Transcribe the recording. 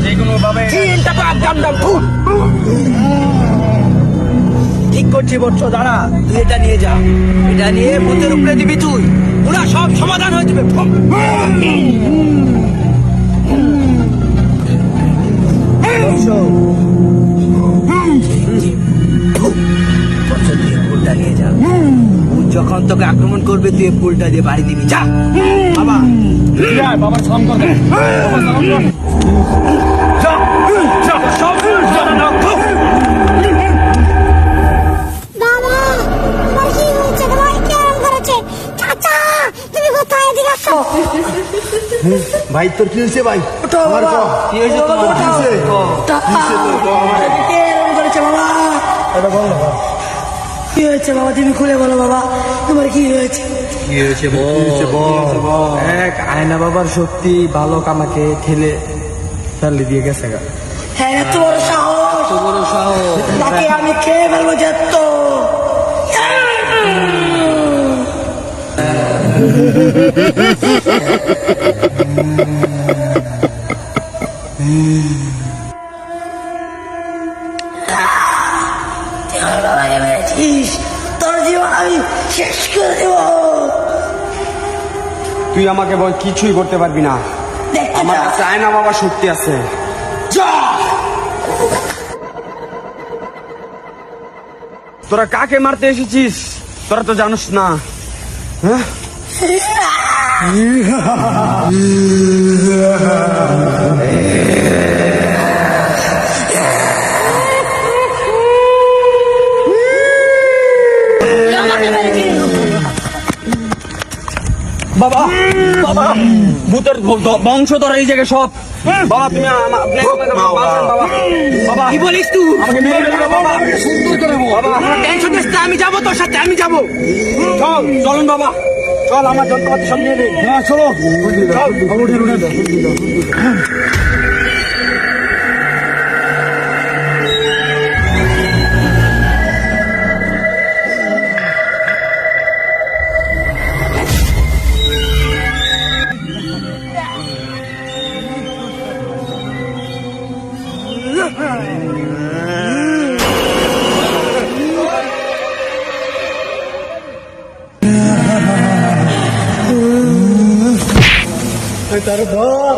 যে কোনো ভাবে ঠিক করছি বৎস, দাঁড়া, তুই এটা নিয়ে যা, এটা নিয়ে ভূতের উপরে দিবি তুই, ওরা সব সমাধান হয়ে যাবে। ফুলটা নিয়ে যা, ভূত যখন তোকে আক্রমণ করবে তুই ফুলটা দিয়ে বাড়ি দিবি। যা বাবা, বাবার সালাম কর, বাবার সালাম কর। সব বাবা, তোমার কি হয়েছে? তোমার কে এরকম করেছে? চাচা, তুমি কোথায়? এদিকে আসো। ভাই তোর কি হয়েছে ভাই? আমার কো কি হয়েছে তোমার? কি হয়েছে? কে এরকম করেছে বাবা? এটা বল না কি হয়েছে বাবা? তুমি খুলে বলো বাবা, তোমার কি হয়েছে? কি হয়েছে বল। এক আয়না বাবার সত্যি বালক আমাকে ঠেলে ফেলে দিয়ে গেছে গা। হ্যাঁ, এত বড় সাহস, বড় সাহস। তাকে আমি খেয়ে ফেলবো যেত। তোর জীবন আমি শেষ করে দেব। তুই আমাকে বল, কিছুই করতে পারবি না। দেখতে আমার চাস? কাছে আয়না বাবার শক্তি আছে। তোরা কাকে মারতে এসেছিস? তোরা তো জানিস না। হ্যাঁ, বাবা বাবা, ভূতের বংশধর এই জায়গায় সব। বাবা তুমি বাবা, বাবা কি বলিস তুই? আমাকে মেরে ফেলবে বাবা। বাবা টেনশন নিস না, আমি যাবো তোর সাথে, আমি যাবো। চলুন বাবা, চল আমার যন্ত্রপাতি সব নিয়ে নে। হ্যাঁ চলো, তার ধর